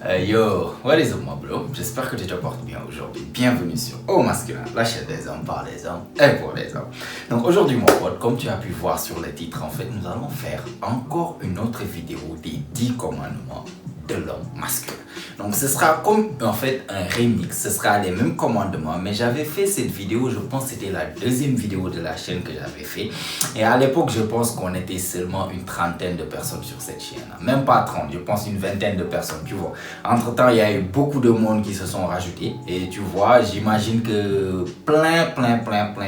Yo, what is up my bro? J'espère que tu te portes bien aujourd'hui. Bienvenue sur Au Masculin, la chaîne des hommes par les hommes et pour les hommes. Donc aujourd'hui mon pote, comme tu as pu voir sur le titre, en fait nous allons faire encore une autre vidéo des 10 commandements de l'homme masculin. Donc ce sera comme en fait un remix, ce sera les mêmes commandements, mais j'avais fait cette vidéo, je pense que c'était la deuxième vidéo de la chaîne que j'avais fait. Et à l'époque, je pense qu'on était seulement une trentaine de personnes sur cette chaîne. Même pas 30, je pense une vingtaine de personnes, tu vois. Entre temps, il y a eu beaucoup de monde qui se sont rajoutés. Et tu vois, j'imagine que plein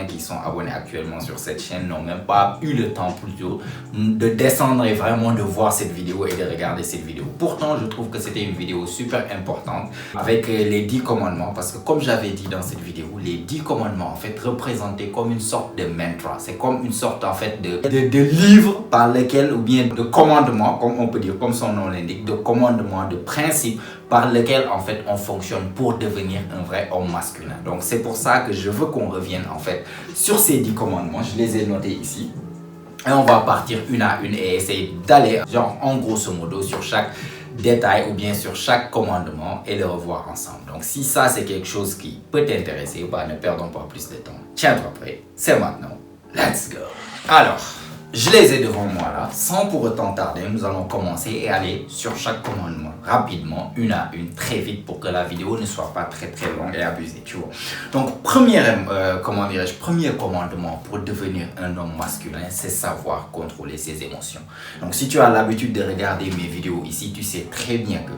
qui sont abonnés actuellement sur cette chaîne n'ont même pas eu le temps plutôt de descendre et vraiment de voir cette vidéo et de regarder cette vidéo. Pourtant, je trouve que c'était une vidéo super importante avec les 10 commandements, parce que comme j'avais dit dans cette vidéo, les 10 commandements en fait représentaient comme une sorte de mantra. C'est comme une sorte en fait de livre par lequel, ou bien de commandement, comme on peut dire, comme son nom l'indique, de commandement, de principe par lequel en fait on fonctionne pour devenir un vrai homme masculin. Donc c'est pour ça que je veux qu'on revienne en fait sur ces 10 commandements. Je les ai notés ici. Et on va partir une à une et essayer d'aller genre en grosso modo sur chaque détail ou bien sur chaque commandement et le revoir ensemble. Donc si ça c'est quelque chose qui peut t'intéresser, bah, ne perdons pas plus de temps. Tiens-toi prêt, c'est maintenant. Let's go. Alors, je les ai devant moi là, sans pour autant tarder, nous allons commencer et aller sur chaque commandement rapidement, une à une, très vite pour que la vidéo ne soit pas très longue et abusée, tu vois. Donc, premier commandement pour devenir un homme masculin, c'est savoir contrôler ses émotions. Donc, si tu as l'habitude de regarder mes vidéos ici, tu sais très bien que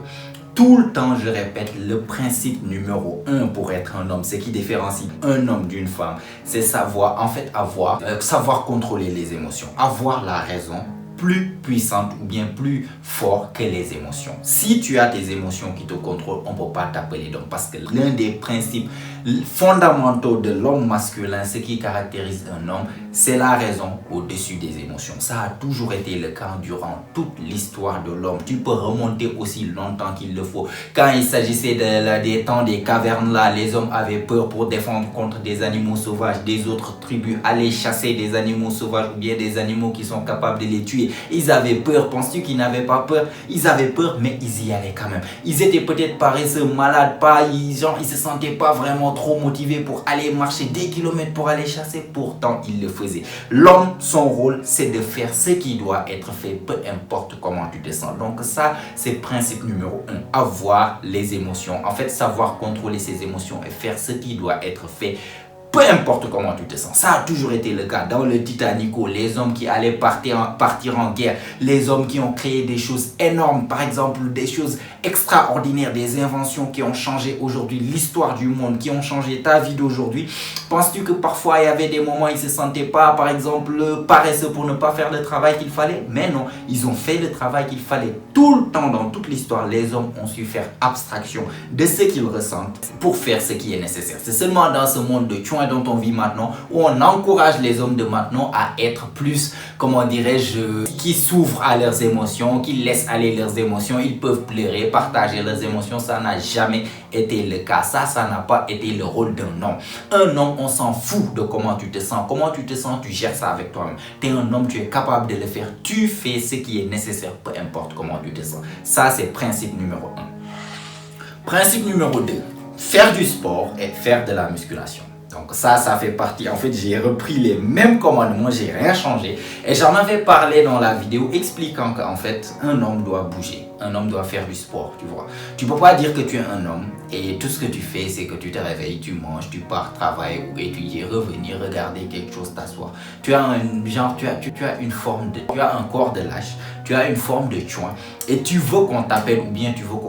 tout le temps, je répète, le principe numéro 1 pour être un homme, ce qui différencie un homme d'une femme, c'est savoir, en fait, savoir contrôler les émotions, avoir la raison plus puissante ou bien plus fort que les émotions. Si tu as tes émotions qui te contrôlent, on ne peut pas t'appeler d'homme, parce que l'un des principes fondamentaux de l'homme masculin, ce qui caractérise un homme, c'est la raison au-dessus des émotions. Ça a toujours été le cas durant toute l'histoire de l'homme. Tu peux remonter aussi longtemps qu'il le faut. Quand il s'agissait des temps des cavernes là, les hommes avaient peur pour défendre contre des animaux sauvages, des autres tribus, aller chasser des animaux sauvages ou bien des animaux qui sont capables de les tuer. Ils avaient peur. Penses-tu qu'ils n'avaient pas peur? Ils avaient peur, mais ils y allaient quand même. Ils étaient peut-être paresseux, malades, ils se sentaient pas vraiment trop motivés pour aller marcher des kilomètres pour aller chasser. Pourtant, ils le faisaient. L'homme, son rôle, c'est de faire ce qui doit être fait, peu importe comment tu te sens. Donc ça, c'est le principe numéro 1. Avoir les émotions. En fait, savoir contrôler ses émotions et faire ce qui doit être fait, peu importe comment tu te sens. Ça a toujours été le cas. Dans le Titanico, les hommes qui allaient partir en guerre, les hommes qui ont créé des choses énormes, par exemple des choses extraordinaires, des inventions qui ont changé aujourd'hui l'histoire du monde, qui ont changé ta vie d'aujourd'hui. Penses-tu que parfois il y avait des moments où ils ne se sentaient pas, par exemple, paresseux pour ne pas faire le travail qu'il fallait? Mais non, ils ont fait le travail qu'il fallait. Tout le temps, dans toute l'histoire, les hommes ont su faire abstraction de ce qu'ils ressentent pour faire ce qui est nécessaire. C'est seulement dans ce monde de tuin dont on vit maintenant, où on encourage les hommes de maintenant à être plus, comment dirais-je, qui s'ouvrent à leurs émotions, qui laissent aller leurs émotions. Ils peuvent pleurer, partager leurs émotions. Ça n'a jamais été le cas. Ça n'a pas été le rôle d'un homme. Un homme, on s'en fout de comment tu te sens. Comment tu te sens, tu gères ça avec toi-même. Tu es un homme, tu es capable de le faire. Tu fais ce qui est nécessaire, peu importe comment tu te sens. Ça, c'est principe numéro 1. Principe numéro 2. Faire du sport et faire de la musculation. Donc ça fait partie, en fait j'ai repris les mêmes commandements, j'ai rien changé. Et j'en avais parlé dans la vidéo expliquant qu'en fait un homme doit bouger. Un homme doit faire du sport, tu vois. Tu peux pas dire que tu es un homme et tout ce que tu fais c'est que tu te réveilles, tu manges, tu pars travailler ou étudier, revenir, regarder quelque chose, t'asseoir. Tu as une forme de, tu as un corps de lâche, tu as une forme de chouin et tu veux qu'on t'appelle ou bien tu veux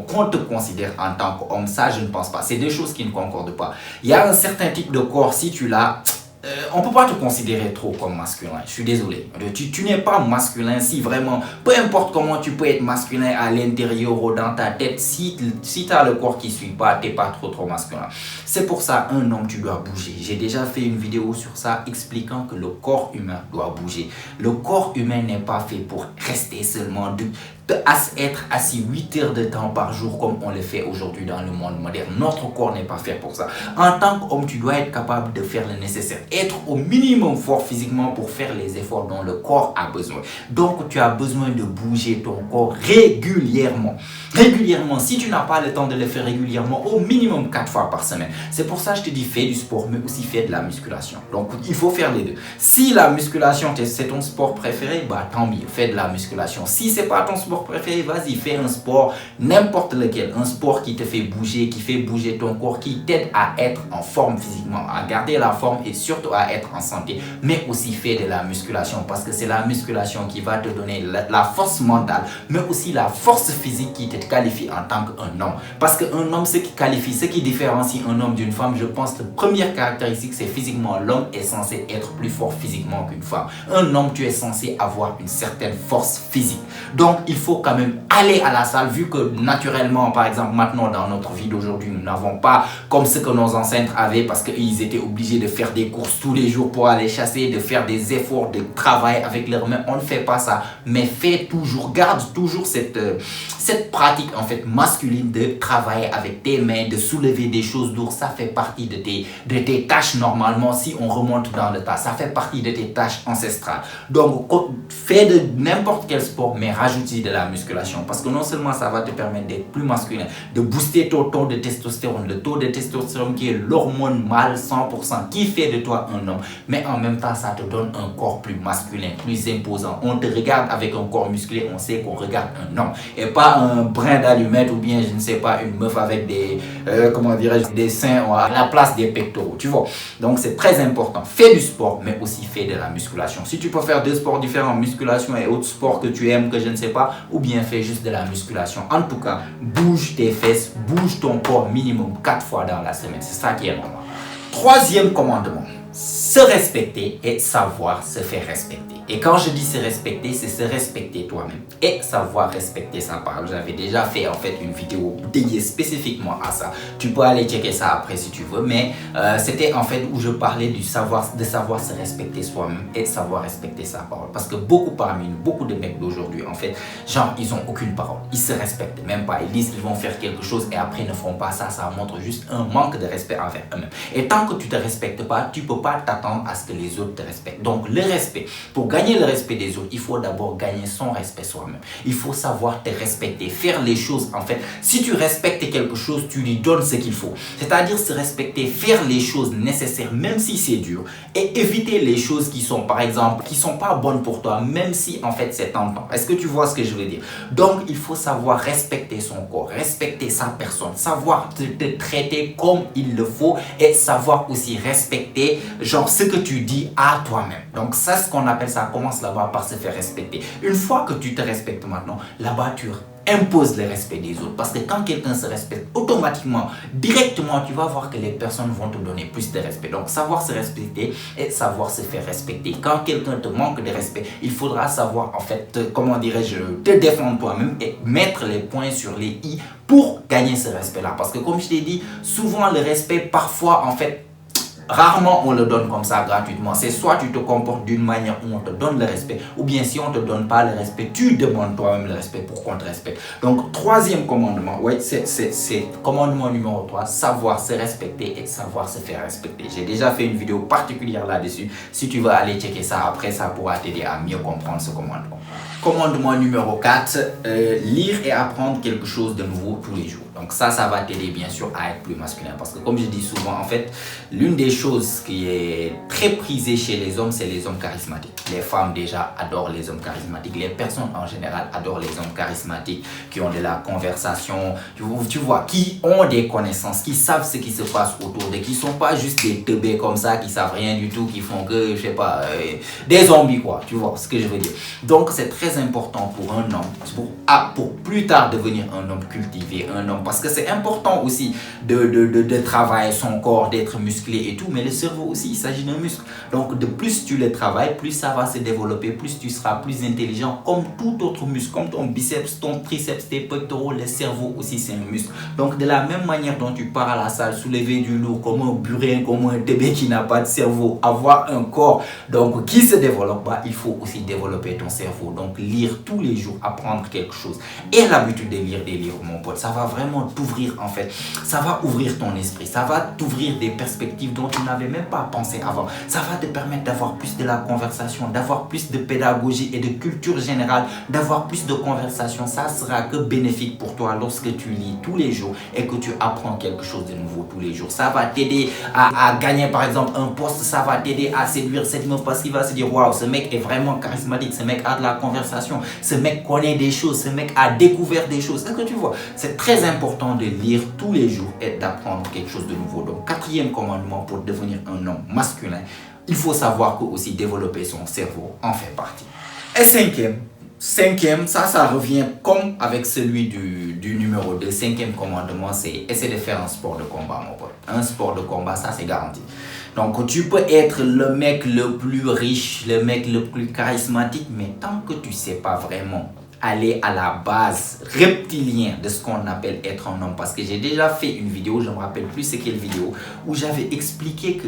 qu'on te considère en tant qu'homme. Ça je ne pense pas. C'est deux choses qui ne concordent pas. Il y a un certain type de corps, si tu l'as, on ne peut pas te considérer trop comme masculin. Je suis désolé. Tu n'es pas masculin si vraiment, peu importe comment tu peux être masculin à l'intérieur ou dans ta tête, si tu as le corps qui ne suit pas, tu n'es pas trop masculin. C'est pour ça, un homme, tu dois bouger. J'ai déjà fait une vidéo sur ça expliquant que le corps humain doit bouger. Le corps humain n'est pas fait pour rester seulement être assis 8 heures de temps par jour comme on le fait aujourd'hui dans le monde moderne. Notre corps n'est pas fait pour ça. En tant qu'homme, tu dois être capable de faire le nécessaire. Être au minimum fort physiquement pour faire les efforts dont le corps a besoin. Donc, tu as besoin de bouger ton corps régulièrement. régulièrement. Si tu n'as pas le temps de le faire régulièrement, au minimum 4 fois par semaine. C'est pour ça que je te dis, fais du sport, mais aussi fais de la musculation. Donc, il faut faire les deux. Si la musculation, c'est ton sport préféré, bah tant mieux, fais de la musculation. Si c'est pas ton sport préféré, vas-y, fais un sport, n'importe lequel. Un sport qui te fait bouger, qui fait bouger ton corps, qui t'aide à être en forme physiquement, à garder la forme et surtout à être en santé. Mais aussi fais de la musculation parce que c'est la musculation qui va te donner la force mentale, mais aussi la force physique qui te qualifie en tant qu'un homme. Parce qu'un homme, ce qui qualifie, ce qui différencie un homme d'une femme, je pense que la première caractéristique, c'est physiquement. L'homme est censé être plus fort physiquement qu'une femme. Un homme, tu es censé avoir une certaine force physique. Donc, il faut quand même aller à la salle, vu que naturellement, par exemple, maintenant, dans notre vie d'aujourd'hui, nous n'avons pas comme ce que nos ancêtres avaient parce qu'ils étaient obligés de faire des courses tous les jours pour aller chasser, de faire des efforts, de travailler avec leurs mains. On ne fait pas ça, mais fais toujours, garde toujours cette pratique en fait masculine de travailler avec tes mains, de soulever des choses lourdes. Ça fait partie de tes tâches normalement. Si on remonte dans le tas, ça fait partie de tes tâches ancestrales. Donc fais de n'importe quel sport, mais rajoute-y de la musculation, parce que non seulement ça va te permettre d'être plus masculin, de booster ton taux de testostérone, le taux de testostérone qui est l'hormone mâle 100% qui fait de toi un homme, mais en même temps ça te donne un corps plus masculin, plus imposant. On te regarde avec un corps musclé, on sait qu'on regarde un homme et pas un brin d'allumette ou bien je ne sais pas une meuf avec des comment dirais-je, des seins à la place des pectoraux, tu vois. Donc c'est très important, fais du sport mais aussi fais de la musculation. Si tu peux faire deux sports différents, musculation et autres sports que tu aimes, que je ne sais pas, ou bien fais juste de la musculation. En tout cas, bouge tes fesses, bouge ton corps minimum 4 fois dans la semaine, c'est ça qui est normal. Troisième commandement, se respecter et savoir se faire respecter. Et quand je dis se respecter, c'est se respecter toi-même et savoir respecter sa parole. J'avais déjà fait en fait une vidéo dédiée spécifiquement à ça. Tu peux aller checker ça après si tu veux, mais c'était en fait où je parlais de savoir se respecter soi-même et de savoir respecter sa parole. Parce que beaucoup parmi nous, beaucoup de mecs d'aujourd'hui, en fait, genre ils ont aucune parole. Ils se respectent même pas. Ils disent qu'ils vont faire quelque chose et après ils ne font pas ça. Ça montre juste un manque de respect envers eux-mêmes. Et tant que tu te respectes pas, tu peux pas t'attendre à ce que les autres te respectent. Donc le respect, pour gagner le respect des autres, il faut d'abord gagner son respect soi-même. Il faut savoir te respecter, faire les choses en fait. Si tu respectes quelque chose, tu lui donnes ce qu'il faut. C'est-à-dire se respecter, faire les choses nécessaires, même si c'est dur, et éviter les choses qui sont par exemple, qui sont pas bonnes pour toi, même si en fait c'est tentant. Est-ce que tu vois ce que je veux dire? Donc il faut savoir respecter son corps, respecter sa personne, savoir te traiter comme il le faut et savoir aussi respecter genre ce que tu dis à toi-même. Donc ça, ce qu'on appelle ça, commence là-bas par se faire respecter. Une fois que tu te respectes maintenant, là-bas tu imposes le respect des autres. Parce que quand quelqu'un se respecte, automatiquement, directement, tu vas voir que les personnes vont te donner plus de respect. Donc savoir se respecter et savoir se faire respecter. Quand quelqu'un te manque de respect, il faudra savoir en fait, comment dirais-je, te défendre toi-même et mettre les points sur les i pour gagner ce respect-là. Parce que comme je t'ai dit, souvent le respect, parfois en fait, rarement on le donne comme ça gratuitement. C'est soit tu te comportes d'une manière où on te donne le respect, ou bien si on ne te donne pas le respect, tu demandes toi-même le respect pour qu'on te respecte. Donc troisième commandement, ouais, c'est commandement numéro 3, savoir se respecter et savoir se faire respecter. J'ai déjà fait une vidéo particulière là-dessus. Si tu veux aller checker ça après, ça pourra t'aider à mieux comprendre ce commandement. Commandement numéro 4, lire et apprendre quelque chose de nouveau tous les jours. Donc ça va t'aider bien sûr à être plus masculin. Parce que comme je dis souvent, en fait, l'une des choses qui est très prisée chez les hommes, c'est les hommes charismatiques. Les femmes déjà adorent les hommes charismatiques. Les personnes en général adorent les hommes charismatiques qui ont de la conversation, tu vois, qui ont des connaissances, qui savent ce qui se passe autour d'eux, qui ne sont pas juste des teubés comme ça, qui ne savent rien du tout, qui font que, je sais pas, des zombies quoi, tu vois ce que je veux dire. Donc c'est très important pour un homme, pour plus tard devenir un homme cultivé, un homme, parce que c'est important aussi de travailler son corps, d'être musclé et tout, mais le cerveau aussi, il s'agit d'un muscle. Donc de plus tu le travailles, plus ça va se développer, plus tu seras plus intelligent, comme tout autre muscle, comme ton biceps, ton triceps, tes pectoraux, le cerveau aussi c'est un muscle. Donc de la même manière dont tu pars à la salle, soulever du lourd, comme un burin, comme un bébé qui n'a pas de cerveau, avoir un corps donc qui se développe, il faut aussi développer ton cerveau. Donc lire tous les jours, apprendre quelque chose. Et l'habitude de lire des livres, mon pote, ça va vraiment t'ouvrir en fait. Ça va ouvrir ton esprit, ça va t'ouvrir des perspectives dont tu n'avais même pas pensé avant. Ça va te permettre d'avoir plus de la conversation, d'avoir plus de pédagogie et de culture générale, d'avoir plus de conversation. Ça sera que bénéfique pour toi lorsque tu lis tous les jours et que tu apprends quelque chose de nouveau tous les jours. Ça va t'aider à gagner par exemple un poste, ça va t'aider à séduire cette meuf parce qu'il va se dire waouh, ce mec est vraiment charismatique, ce mec a de la conversation, ce mec connaît des choses, ce mec a découvert des choses. Est-ce que tu vois? C'est très important de lire tous les jours et d'apprendre quelque chose de nouveau. Donc, quatrième commandement pour devenir un homme masculin, il faut savoir que aussi développer son cerveau en fait partie. Et cinquième, ça revient comme avec celui du numéro 2. Cinquième commandement, c'est essayer de faire un sport de combat, mon pote. Un sport de combat, ça c'est garanti. Donc tu peux être le mec le plus riche, le mec le plus charismatique, mais tant que tu ne sais pas vraiment aller à la base reptilien de ce qu'on appelle être un homme. Parce que j'ai déjà fait une vidéo, je ne me rappelle plus c'est quelle vidéo, où j'avais expliqué que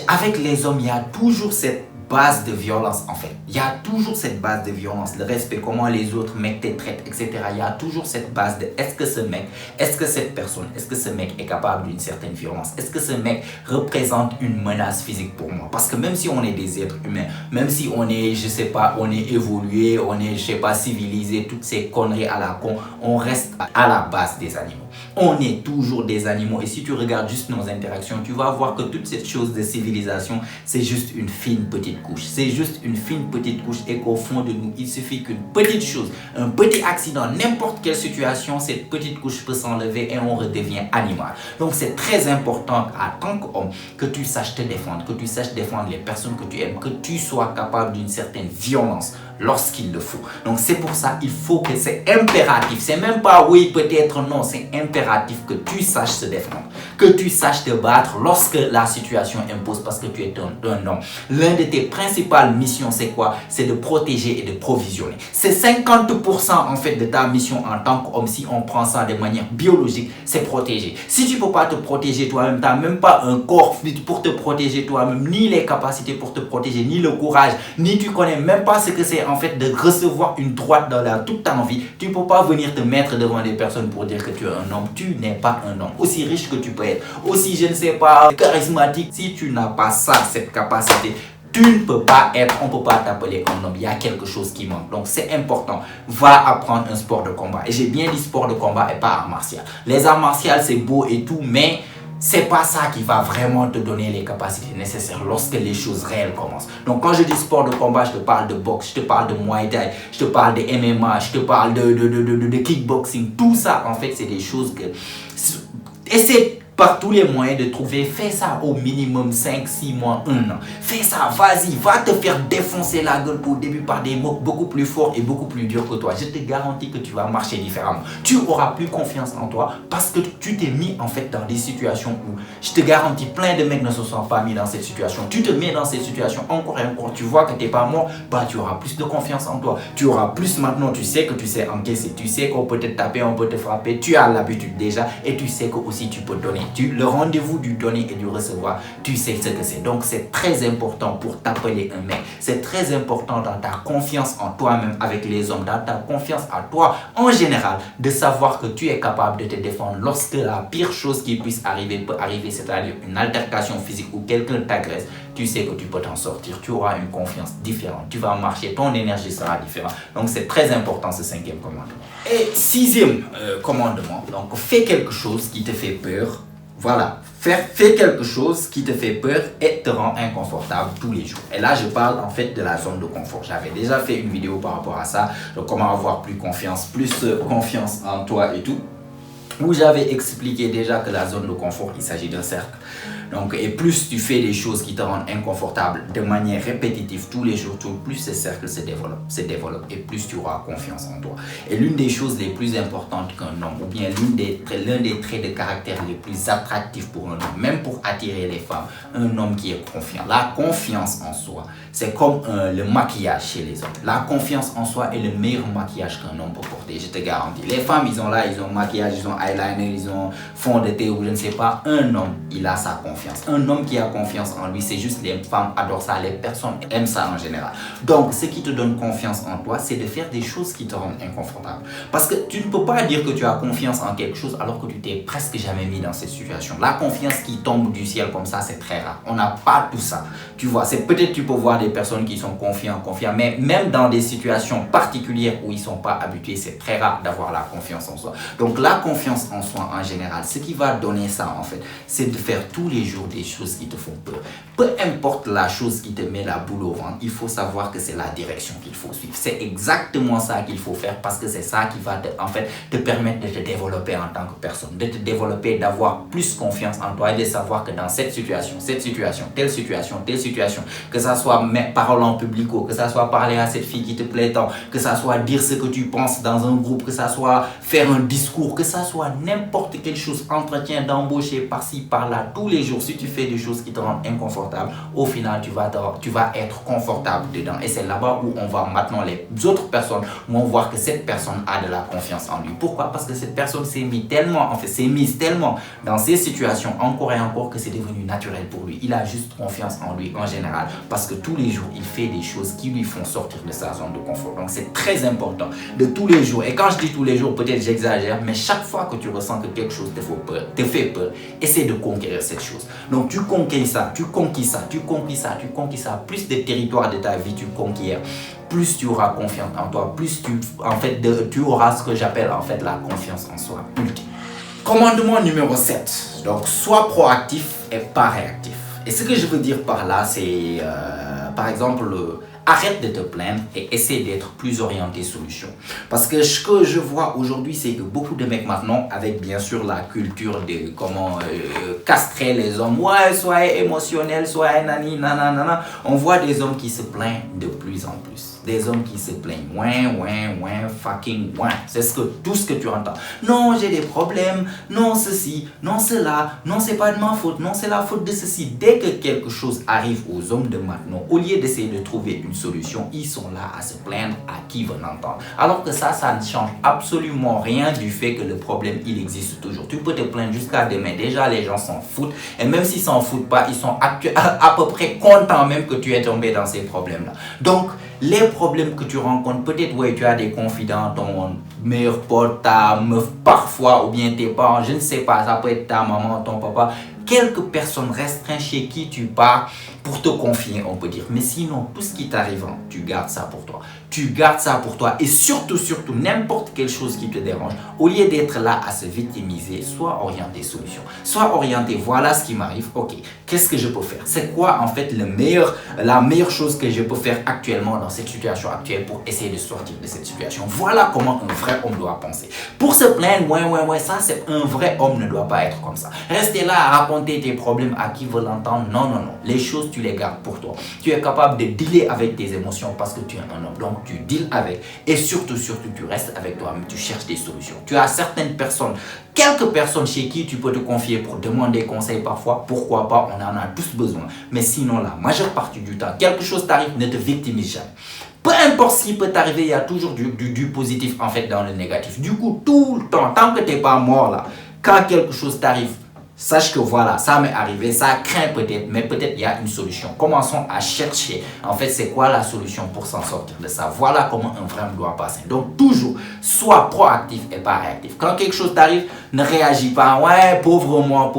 avec les hommes, il y a toujours cette base de violence en fait. Il y a toujours cette base de violence, le respect, comment les autres mecs te traitent, etc. Il y a toujours cette base de est-ce que ce mec, est-ce que cette personne, est-ce que ce mec est capable d'une certaine violence? Est-ce que ce mec représente une menace physique pour moi? Parce que même si on est des êtres humains, même si on est, je sais pas, on est évolué, on est, je sais pas, civilisé, toutes ces conneries à la con, on reste à la base des animaux. On est toujours des animaux et si tu regardes juste nos interactions, tu vas voir que toute cette chose de civilisation, c'est juste une fine petite couche. C'est juste une fine petite couche et qu'au fond de nous, il suffit qu'une petite chose, un petit accident, n'importe quelle situation, cette petite couche peut s'enlever et on redevient animal. Donc c'est très important en tant qu'homme que tu saches te défendre, que tu saches défendre les personnes que tu aimes, que tu sois capable d'une certaine violence lorsqu'il le faut. Donc c'est pour ça il faut que c'est impératif. C'est même pas oui, peut-être non, c'est impératif que tu saches te défendre, que tu saches te battre lorsque la situation impose parce que tu es un homme. L'un de tes principales missions, c'est quoi? C'est de protéger et de provisionner. C'est 50% en fait de ta mission en tant qu'homme. Si on prend ça de manière biologique, c'est protéger. Si tu ne peux pas te protéger toi-même, tu n'as même pas un corps fit pour te protéger toi-même, ni les capacités pour te protéger, ni le courage, ni tu connais même pas ce que c'est en fait de recevoir une droite dans toute ta vie, tu ne peux pas venir te mettre devant des personnes pour dire que tu es un homme. Tu n'es pas un homme. Aussi riche que tu peux être, aussi je ne sais pas, charismatique, si tu n'as pas ça, cette capacité, tu ne peux pas être, on ne peut pas t'appeler un homme. Il y a quelque chose qui manque. Donc c'est important. Va apprendre un sport de combat. Et j'ai bien dit sport de combat et pas art martial. Les arts martiaux c'est beau et tout, mais c'est pas ça qui va vraiment te donner les capacités nécessaires lorsque les choses réelles commencent. Donc quand je dis sport de combat, je te parle de boxe, je te parle de Muay Thai, je te parle de MMA, je te parle de kickboxing. Tout ça, en fait, c'est des choses que... Essaie par tous les moyens de trouver, fais ça au minimum 5, 6 mois, 1 an. Fais ça, vas-y, va te faire défoncer la gueule au début par des mots beaucoup plus forts et beaucoup plus durs que toi. Je te garantis que tu vas marcher différemment. Tu auras plus confiance en toi parce que tu t'es mis en fait dans des situations où, je te garantis, plein de mecs ne se sont pas mis dans cette situation. Tu te mets dans cette situation encore et encore, tu vois que tu n'es pas mort, bah tu auras plus de confiance en toi. Tu auras plus maintenant, tu sais que tu sais encaisser, tu sais qu'on peut te taper, on peut te frapper, tu as l'habitude déjà et tu sais que aussi tu peux donner. Le rendez-vous du donner et du recevoir, tu sais ce que c'est. Donc c'est très important pour t'appeler un mec. C'est très important dans ta confiance en toi-même avec les hommes, dans ta confiance en toi en général, de savoir que tu es capable de te défendre lorsque la pire chose qui puisse arriver peut arriver, c'est-à-dire une altercation physique ou quelqu'un t'agresse. Tu sais que tu peux t'en sortir, tu auras une confiance différente, tu vas marcher, ton énergie sera différente. Donc c'est très important ce 5e commandement. Et 6e commandement, donc fais quelque chose qui te fait peur. Voilà, fais quelque chose qui te fait peur et te rend inconfortable tous les jours. Et là, je parle en fait de la zone de confort. J'avais déjà fait une vidéo par rapport à ça, donc comment avoir plus confiance en toi et tout, où j'avais expliqué déjà que la zone de confort, il s'agit d'un cercle. Donc, et plus tu fais des choses qui te rendent inconfortable de manière répétitive tous les jours, plus ce cercle se développe et plus tu auras confiance en toi. Et l'une des choses les plus importantes qu'un homme, ou bien l'un des traits de caractère les plus attractifs pour un homme, même pour attirer les femmes, un homme qui est confiant. La confiance en soi, c'est comme le maquillage chez les hommes. La confiance en soi est le meilleur maquillage qu'un homme peut porter, je te garantis. Les femmes, ils ont maquillage, ils ont eyeliner, ils ont fond de thé ou je ne sais pas. Un homme, il a sa confiance. Un homme qui a confiance en lui, c'est juste les femmes adorent ça, les personnes aiment ça en général. Donc, ce qui te donne confiance en toi, c'est de faire des choses qui te rendent inconfortable. Parce que tu ne peux pas dire que tu as confiance en quelque chose alors que tu t'es presque jamais mis dans cette situation. La confiance qui tombe du ciel comme ça, c'est très rare. On n'a pas tout ça. Tu vois, c'est peut-être tu peux voir des personnes qui sont confiants, mais même dans des situations particulières où ils ne sont pas habitués, c'est très rare d'avoir la confiance en soi. Donc la confiance en soi en général, ce qui va donner ça en fait, c'est de faire tous les jours des choses qui te font peur. Peu importe la chose qui te met la boule au ventre, il faut savoir que c'est la direction qu'il faut suivre. C'est exactement ça qu'il faut faire parce que c'est ça qui va te permettre de te développer en tant que personne, de te développer, d'avoir plus confiance en toi et de savoir que dans cette situation, telle situation, que ça soit mes paroles en public ou que ça soit parler à cette fille qui te plaît tant, que ça soit dire ce que tu penses dans un groupe, que ça soit faire un discours, que ça soit n'importe quelle chose, entretien d'embaucher par-ci, par-là, tous les jours, si tu fais des choses qui te rendent inconfortable, au final, tu vas être confortable dedans. Et c'est là-bas où on va maintenant, les autres personnes vont voir que cette personne a de la confiance en lui. Pourquoi? Parce que cette personne s'est mise tellement dans ces situations, encore et encore, que c'est devenu naturel pour lui. Il a juste confiance en lui en général, parce que tous les jours, il fait des choses qui lui font sortir de sa zone de confort. Donc, c'est très important de tous les jours. Et quand je dis tous les jours, peut-être j'exagère, mais chaque fois que tu ressens que quelque chose te fait peur, essaie de conquérir cette chose. Donc, tu conquis ça, plus de territoire de ta vie tu conquiers, plus tu auras confiance en toi, plus tu auras ce que j'appelle en fait la confiance en soi ultime. Commandement numéro 7. Donc, sois proactif et pas réactif. Et ce que je veux dire par là, c'est par exemple, arrête de te plaindre et essaie d'être plus orienté solution. Parce que ce que je vois aujourd'hui, c'est que beaucoup de mecs maintenant, avec bien sûr la culture de comment castrer les hommes, ouais, soyez émotionnel, soyez nani, nanana, on voit des hommes qui se plaignent de plus en plus. Des hommes qui se plaignent, fucking. C'est tout ce que tu entends. Non, j'ai des problèmes, non ceci, non cela, non c'est pas de ma faute, non c'est la faute de ceci. Dès que quelque chose arrive aux hommes de maintenant, au lieu d'essayer de trouver une solution, ils sont là à se plaindre à qui veut l'entendre. Alors que ça ne change absolument rien du fait que le problème, il existe toujours. Tu peux te plaindre jusqu'à demain. Déjà, les gens s'en foutent. Et même s'ils s'en foutent pas, ils sont à peu près contents même que tu es tombé dans ces problèmes-là. Donc, les problèmes que tu rencontres, peut-être ouais, tu as des confidents, ton meilleur pote, ta meuf parfois, ou bien tes parents, je ne sais pas, ça peut être ta maman, ton papa, quelques personnes restreintes chez qui tu pars pour te confier, on peut dire. Mais sinon, tout ce qui t'arrive, tu gardes ça pour toi. Tu gardes ça pour toi. Et surtout, n'importe quelle chose qui te dérange, au lieu d'être là à se victimiser, sois orienté solution. Sois orienté, voilà ce qui m'arrive, ok, qu'est-ce que je peux faire? C'est quoi en fait la meilleure chose que je peux faire actuellement dans cette situation actuelle pour essayer de sortir de cette situation? Voilà comment un vrai homme doit penser. Pour se plaindre, ça c'est un vrai homme ne doit pas être comme ça. Rester là à raconter tes problèmes à qui veut l'entendre, non. Les choses, tu les gardes pour toi. Tu es capable de dealer avec tes émotions parce que tu es un homme. Donc, tu deals avec. Et surtout, tu restes avec toi-même. Tu cherches des solutions. Tu as certaines personnes, quelques personnes chez qui tu peux te confier pour demander conseil parfois. Pourquoi pas? On en a tous besoin. Mais sinon, la majeure partie du temps, quelque chose t'arrive, ne te victimise jamais. Peu importe ce qui peut t'arriver, il y a toujours du positif en fait dans le négatif. Du coup, tout le temps, tant que tu n'es pas mort là, quand quelque chose t'arrive, sache que voilà, ça m'est arrivé, ça craint peut-être, mais peut-être il y a une solution. Commençons à chercher, en fait, c'est quoi la solution pour s'en sortir de ça. Voilà comment un vrai homme doit passer. Donc, toujours, sois proactif et pas réactif. Quand quelque chose t'arrive, ne réagis pas, ouais, pauvre moi.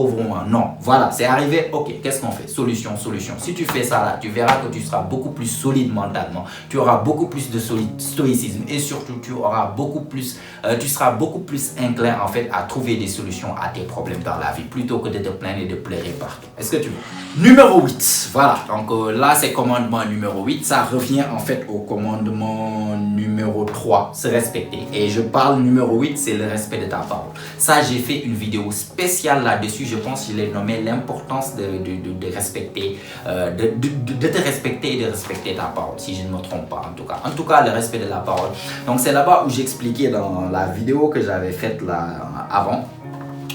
Non, voilà, c'est arrivé, ok, qu'est-ce qu'on fait? Solution. Si tu fais ça là, tu verras que tu seras beaucoup plus solide mentalement, tu auras beaucoup plus de stoïcisme et surtout, tu seras beaucoup plus inclin, en fait, à trouver des solutions à tes problèmes dans la vie, plutôt que de te plaindre et de pleurer partout. Est-ce que tu veux? Numéro 8. Voilà. Donc là, c'est commandement numéro 8. Ça revient en fait au commandement numéro 3. Se respecter. Et je parle numéro 8, c'est le respect de ta parole. Ça, j'ai fait une vidéo spéciale là-dessus. Je pense que je l'ai nommé l'importance de respecter, de te respecter et de respecter ta parole, si je ne me trompe pas en tout cas, le respect de la parole. Donc c'est là-bas où j'expliquais dans la vidéo que j'avais faite là avant,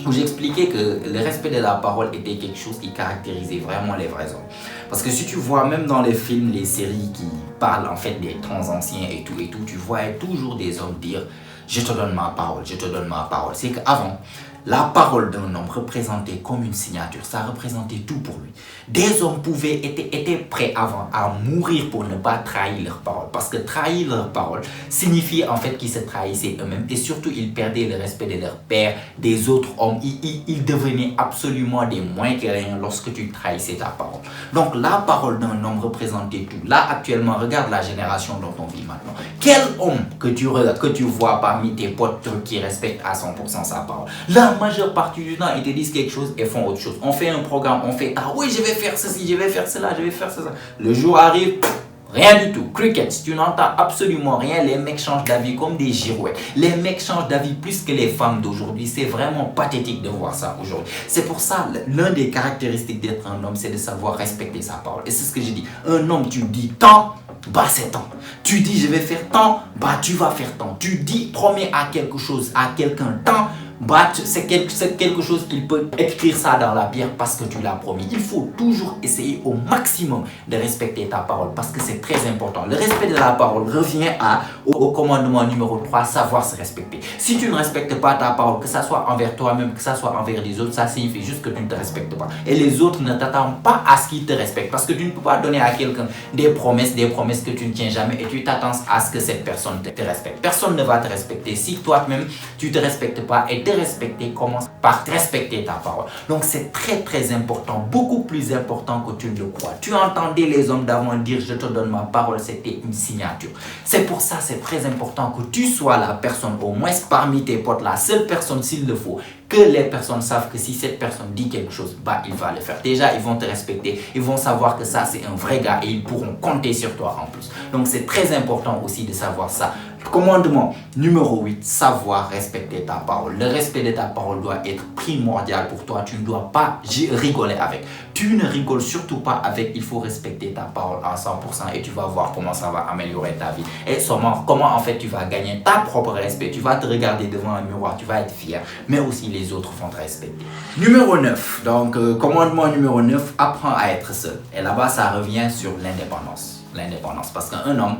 où j'expliquais que le respect de la parole était quelque chose qui caractérisait vraiment les vrais hommes. Parce que si tu vois même dans les films, les séries qui parlent en fait des temps anciens et tout, tu vois toujours des hommes dire je te donne ma parole, je te donne ma parole. C'est qu'avant, la parole d'un homme représentait comme une signature, ça représentait tout pour lui. Des hommes étaient prêts avant à mourir pour ne pas trahir leur parole. Parce que trahir leur parole signifiait en fait qu'ils se trahissaient eux-mêmes. Et surtout, ils perdaient le respect de leur père, des autres hommes. Ils devenaient absolument des moins que rien lorsque tu trahissais ta parole. Donc la parole d'un homme représentait tout. Là, actuellement, regarde la génération dont on vit maintenant. Quel homme que tu vois parmi tes potes qui respecte à 100% sa parole? La majeure partie du temps, ils te disent quelque chose et font autre chose. On fait un programme, on fait oui, je vais faire ceci, je vais faire cela, je vais faire cela. Le jour arrive, rien du tout. Crickets, tu n'entends absolument rien. Les mecs changent d'avis comme des girouettes. Les mecs changent d'avis plus que les femmes d'aujourd'hui. C'est vraiment pathétique de voir ça aujourd'hui. C'est pour ça, l'un des caractéristiques d'être un homme, c'est de savoir respecter sa parole. Et c'est ce que j'ai dit. Un homme, tu dis tant, bah c'est tant. Tu dis je vais faire tant, bah tu vas faire tant. Tu dis promets à quelque chose, à quelqu'un tant, bah, c'est quelque chose qu'il peut écrire ça dans la pierre parce que tu l'as promis. Il faut toujours essayer au maximum de respecter ta parole parce que c'est très important. Le respect de la parole revient au commandement numéro 3, savoir se respecter. Si tu ne respectes pas ta parole, que ça soit envers toi-même, que ça soit envers les autres, ça signifie juste que tu ne te respectes pas. Et les autres ne t'attendent pas à ce qu'ils te respectent parce que tu ne peux pas donner à quelqu'un des promesses que tu ne tiens jamais et tu t'attends à ce que cette personne te respecte. Personne ne va te respecter si toi-même tu ne te respectes pas et te respecter commence par respecter ta parole. Donc c'est très très important, beaucoup plus important que tu ne le crois. Tu entendais les hommes d'avant dire je te donne ma parole, c'était une signature. C'est pour ça c'est très important que tu sois la personne, au moins parmi tes potes, la seule personne s'il le faut, que les personnes savent que si cette personne dit quelque chose, bah il va le faire. Déjà ils vont te respecter, ils vont savoir que ça c'est un vrai gars et ils pourront compter sur toi en plus. Donc c'est très important aussi de savoir ça. Commandement numéro 8, savoir respecter ta parole. Le respect de ta parole doit être primordial pour toi. Tu ne dois pas rigoler avec. Tu ne rigoles surtout pas avec. Il faut respecter ta parole à 100% et tu vas voir comment ça va améliorer ta vie. Et comment en fait tu vas gagner ta propre respect. Tu vas te regarder devant un miroir, tu vas être fier, mais aussi les autres vont te respecter. Numéro 9, donc commandement numéro 9, apprends à être seul. Et là-bas, ça revient sur l'indépendance. L'indépendance, parce qu'un homme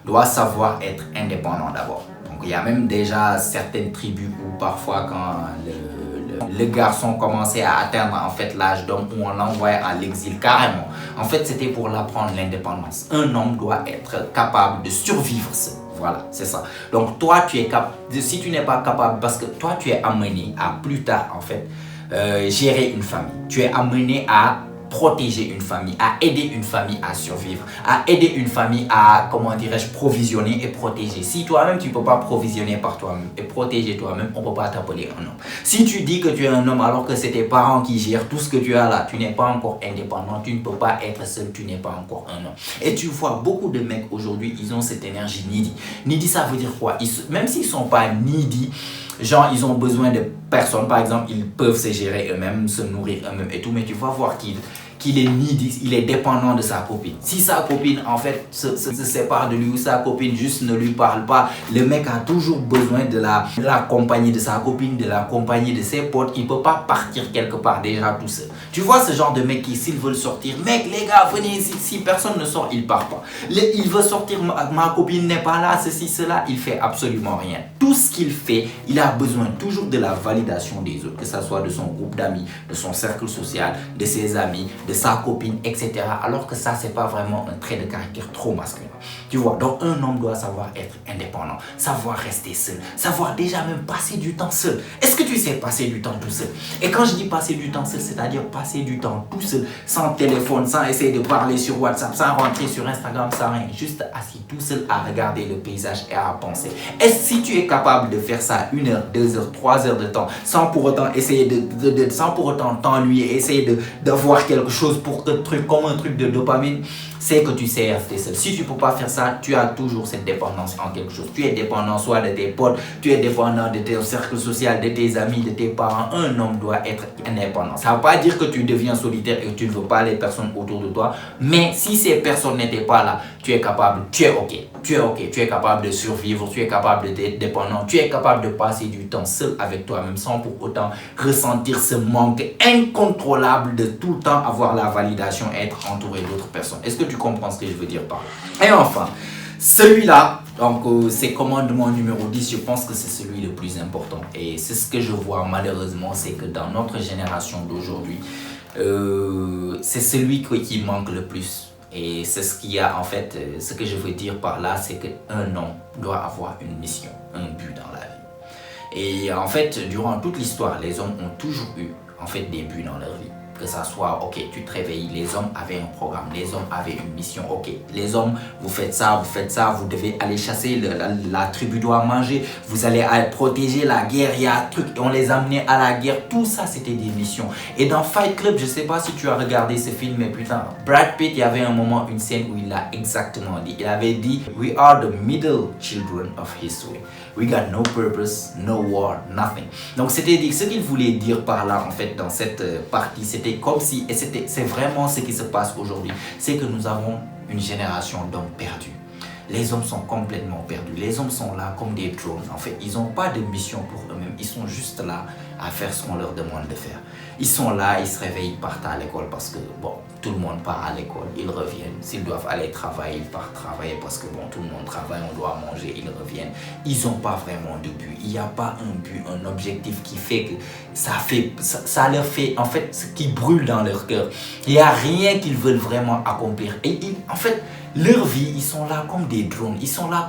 doit savoir être indépendant d'abord. Donc il y a même déjà certaines tribus où parfois quand le garçon commençait à atteindre en fait l'âge d'homme, où on l'envoyait à l'exil carrément. En fait, c'était pour l'apprendre l'indépendance. Un homme doit être capable de survivre seul. Voilà, c'est ça. Donc toi, tu es capable, si tu n'es pas capable, parce que toi, tu es amené à plus tard en fait gérer une famille. Tu es amené à protéger une famille, à aider une famille à survivre, à aider une famille à, comment dirais-je, provisionner et protéger. Si toi-même, tu ne peux pas provisionner par toi-même et protéger toi-même, on ne peut pas t'appeler un homme. Si tu dis que tu es un homme alors que c'est tes parents qui gèrent tout ce que tu as là, tu n'es pas encore indépendant, tu ne peux pas être seul, tu n'es pas encore un homme. Et tu vois, beaucoup de mecs aujourd'hui, ils ont cette énergie needy. Needy, ça veut dire quoi? Même s'ils ne sont pas needy, genre, ils ont besoin de personnes. Par exemple, ils peuvent se gérer eux-mêmes, se nourrir eux-mêmes et tout. Mais tu vas voir qu'il est needy, il est dépendant de sa copine. Si sa copine, en fait, se sépare de lui ou sa copine juste ne lui parle pas, le mec a toujours besoin de la compagnie de sa copine, de la compagnie de ses potes. Il ne peut pas partir quelque part déjà tout seul. Tu vois ce genre de mec qui, s'ils veulent sortir, mec, les gars, venez ici. Si personne ne sort, il ne part pas. Il veut sortir, ma copine n'est pas là, ceci, cela, il fait absolument rien. Tout ce qu'il fait, il a besoin toujours de la validation des autres, que ce soit de son groupe d'amis, de son cercle social, de ses amis, de sa copine, etc. Alors que ça, c'est pas vraiment un trait de caractère trop masculin. Tu vois, donc un homme doit savoir être indépendant, savoir rester seul, savoir déjà même passer du temps seul. Est-ce que tu sais passer du temps tout seul? Et quand je dis passer du temps seul, c'est-à-dire passer du temps tout seul, sans téléphone, sans essayer de parler sur WhatsApp, sans rentrer sur Instagram, sans rien, juste assis tout seul à regarder le paysage et à penser. Si tu es capable de faire ça 1 heure, 2 heures, 3 heures de temps, sans pour autant essayer sans pour autant t'ennuyer, essayer d'avoir quelque chose pour comme un truc de dopamine, c'est que tu sais rester seul. Si tu ne peux pas faire ça, tu as toujours cette dépendance en quelque chose. Tu es dépendant soit de tes potes, tu es dépendant de ton cercle social, de tes amis, de tes parents. Un homme doit être indépendant. Ça ne veut pas dire que tu deviens solitaire et que tu ne veux pas les personnes autour de toi. Mais si ces personnes n'étaient pas là, tu es capable, tu es ok. Tu es ok, tu es capable de survivre, tu es capable d'être dépendant, tu es capable de passer du temps seul avec toi-même sans pour autant ressentir ce manque incontrôlable de tout le temps avoir la validation et être entouré d'autres personnes. Est-ce que tu comprends ce que je veux dire par là? Et enfin, celui-là, Donc, c'est commandement numéro 10, je pense que c'est celui le plus important. Et c'est ce que je vois malheureusement, c'est que dans notre génération d'aujourd'hui, c'est celui qui manque le plus. Et c'est ce qu'il y a en fait, ce que je veux dire par là, c'est qu'un homme doit avoir une mission, un but dans la vie. Et en fait, durant toute l'histoire, les hommes ont toujours eu en fait des buts dans leur vie. Que ça soit, ok, tu te réveilles, les hommes avaient un programme, les hommes avaient une mission, ok, les hommes, vous faites ça, vous devez aller chasser, la tribu doit manger, vous allez protéger la guerre, il y a un truc, on les amenait à la guerre, tout ça c'était des missions. Et dans Fight Club, je sais pas si tu as regardé ce film, mais putain, Brad Pitt, il y avait un moment, une scène où il l'a exactement dit, il avait dit, we are the middle children of history. We got no purpose, no war, nothing. Donc c'était ce qu'il voulait dire par là en fait dans cette partie, c'était comme si, et c'est vraiment ce qui se passe aujourd'hui, c'est que nous avons une génération d'hommes perdus. Les hommes sont complètement perdus. Les hommes sont là comme des drones. En fait, ils n'ont pas de mission pour eux-mêmes. Ils sont juste là à faire ce qu'on leur demande de faire. Ils sont là, ils se réveillent, ils partent à l'école parce que, bon, tout le monde part à l'école. Ils reviennent. S'ils doivent aller travailler, ils partent travailler parce que, bon, tout le monde travaille, on doit manger, ils reviennent. Ils n'ont pas vraiment de but. Il n'y a pas un but, un objectif qui fait que ça leur fait, en fait, ce qui brûle dans leur cœur. Il n'y a rien qu'ils veulent vraiment accomplir. Et en fait, leur vie, ils sont là comme des drones, ils sont là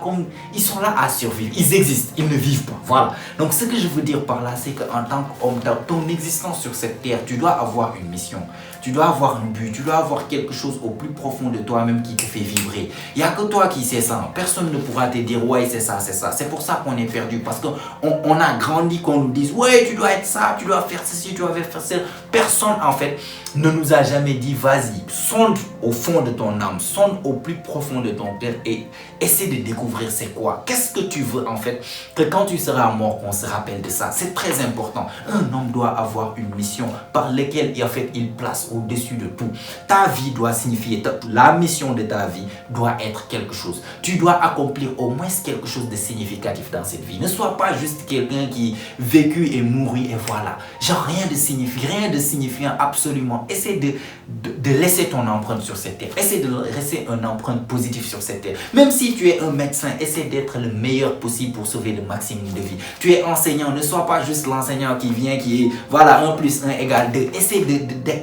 à survivre, ils existent, ils ne vivent pas, voilà. Donc ce que je veux dire par là, c'est qu'en tant qu'homme, dans ton existence sur cette terre, tu dois avoir une mission, tu dois avoir un but, tu dois avoir quelque chose au plus profond de toi-même qui te fait vibrer. Il n'y a que toi qui sais ça, personne ne pourra te dire, ouais c'est ça, c'est ça. C'est pour ça qu'on est perdu, parce qu'on a grandi qu'on nous dise, ouais tu dois être ça, tu dois faire ceci, tu dois faire ça. Personne en fait ne nous a jamais dit, vas-y, sonde au fond de ton âme, sonde au plus profond de ton cœur et essaie de découvrir c'est quoi. Qu'est-ce que tu veux en fait, que quand tu seras mort, qu'on se rappelle de ça. C'est très important. Un homme doit avoir une mission par laquelle en fait, il place au-dessus de tout. Ta vie doit signifier, la mission de ta vie doit être quelque chose. Tu dois accomplir au moins quelque chose de significatif dans cette vie. Ne sois pas juste quelqu'un qui vécu et mouru et voilà. Genre rien de signifiant absolument. Essaie de laisser ton empreinte sur cette terre. Essaie de laisser une empreinte positive sur cette terre. Même si tu es un médecin, essaie d'être le meilleur possible pour sauver le maximum de vie. Tu es enseignant, ne sois pas juste l'enseignant qui vient, qui est, voilà, 1 + 1 = 2. Essaie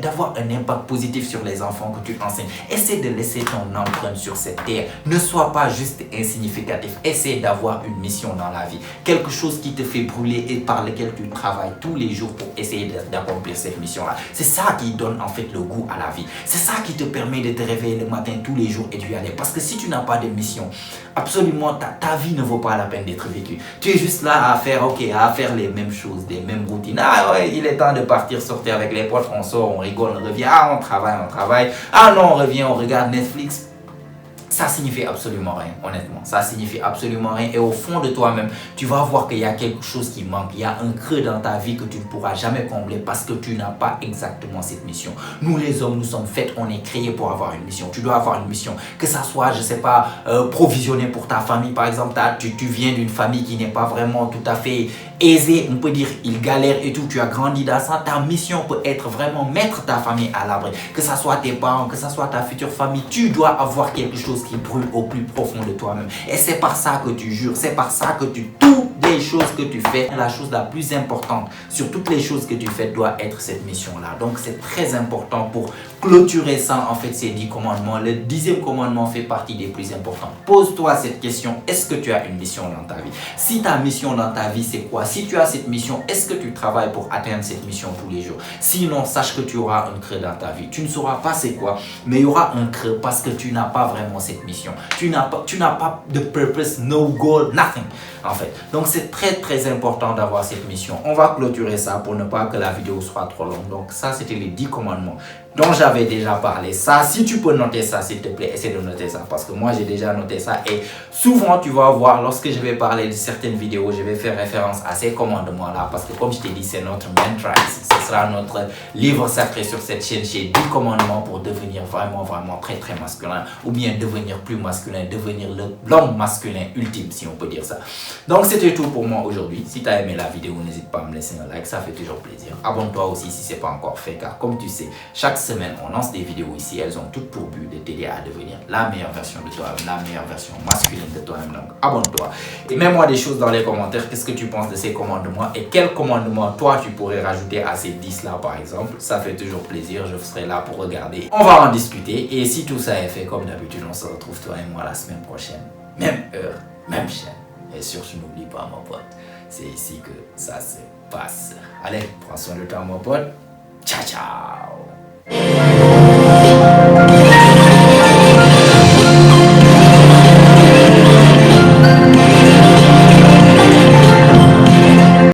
d'avoir un impact positif sur les enfants que tu enseignes. Essaie de laisser ton empreinte sur cette terre. Ne sois pas juste insignificatif. Essaie d'avoir une mission dans la vie. Quelque chose qui te fait brûler et par lequel tu travailles tous les jours pour essayer d'accomplir cette mission-là. C'est ça qui donne en fait le goût à la vie. C'est ça qui te permet de te réveiller le matin tous les jours et d'y aller. Parce que si tu n'as pas de mission, absolument ta vie ne vaut pas la peine d'être vécue. Tu es juste là à faire les mêmes choses, des mêmes routines. Ah ouais, il est temps de partir sortir avec les potes, on sort, on rigole, on revient, ah on travaille. Ah non, on revient, on regarde Netflix. Ça signifie absolument rien, honnêtement. Ça signifie absolument rien. Et au fond de toi-même, tu vas voir qu'il y a quelque chose qui manque. Il y a un creux dans ta vie que tu ne pourras jamais combler parce que tu n'as pas exactement cette mission. Nous les hommes, nous sommes faits, on est créés pour avoir une mission. Tu dois avoir une mission. Que ça soit, je ne sais pas, provisionner pour ta famille. Par exemple, tu viens d'une famille qui n'est pas vraiment tout à fait aisée. On peut dire, il galère et tout. Tu as grandi dans ça. Ta mission peut être vraiment mettre ta famille à l'abri. Que ça soit tes parents, que ça soit ta future famille. Tu dois avoir quelque chose qui brûle au plus profond de toi-même. Et c'est par ça que tu jures, c'est par ça que toutes les choses que tu fais, la chose la plus importante sur toutes les choses que tu fais doit être cette mission-là. Donc c'est très important pour clôturer ça, en fait, ces 10 commandements. Le 10e commandement fait partie des plus importants. Pose-toi cette question, est-ce que tu as une mission dans ta vie? Si ta mission dans ta vie, c'est quoi? Si tu as cette mission, est-ce que tu travailles pour atteindre cette mission tous les jours? Sinon, sache que tu auras un creux dans ta vie. Tu ne sauras pas c'est quoi, mais il y aura un creux parce que tu n'as pas vraiment cette mission. Tu n'as pas de purpose, no goal, nothing, en fait. Donc, c'est très, très important d'avoir cette mission. On va clôturer ça pour ne pas que la vidéo soit trop longue. Donc, ça, c'était les 10 commandements dont j'avais déjà parlé. Ça, si tu peux noter ça, s'il te plaît, essaie de noter ça parce que moi, j'ai déjà noté ça. Et souvent, tu vas voir, lorsque je vais parler de certaines vidéos, je vais faire référence à ces commandements-là parce que, comme je t'ai dit, c'est notre mantra. Ce sera notre livre sacré sur cette chaîne, chez 10 commandements pour devenir vraiment, vraiment très, très masculin ou bien devenir plus masculin, devenir l'homme masculin ultime, si on peut dire ça. Donc, c'était tout pour moi aujourd'hui. Si tu as aimé la vidéo, n'hésite pas à me laisser un like, ça fait toujours plaisir. Abonne-toi aussi si ce n'est pas encore fait, car comme tu sais, chaque semaine, on lance des vidéos ici. Elles ont toutes pour but de t'aider à devenir la meilleure version de toi-même, la meilleure version masculine de toi-même. Donc, abonne-toi. Et mets-moi des choses dans les commentaires. Qu'est-ce que tu penses de ces commandements et quel commandement, toi, tu pourrais rajouter à ces 10-là, par exemple. Ça fait toujours plaisir. Je serai là pour regarder. On va en discuter. Et si tout ça est fait, comme d'habitude, on se retrouve, toi et moi, la semaine prochaine. Même heure, même chaîne. Et surtout, n'oublie pas, mon pote, c'est ici que ça se passe. Allez, prends soin de toi, mon pote. Ciao, ciao.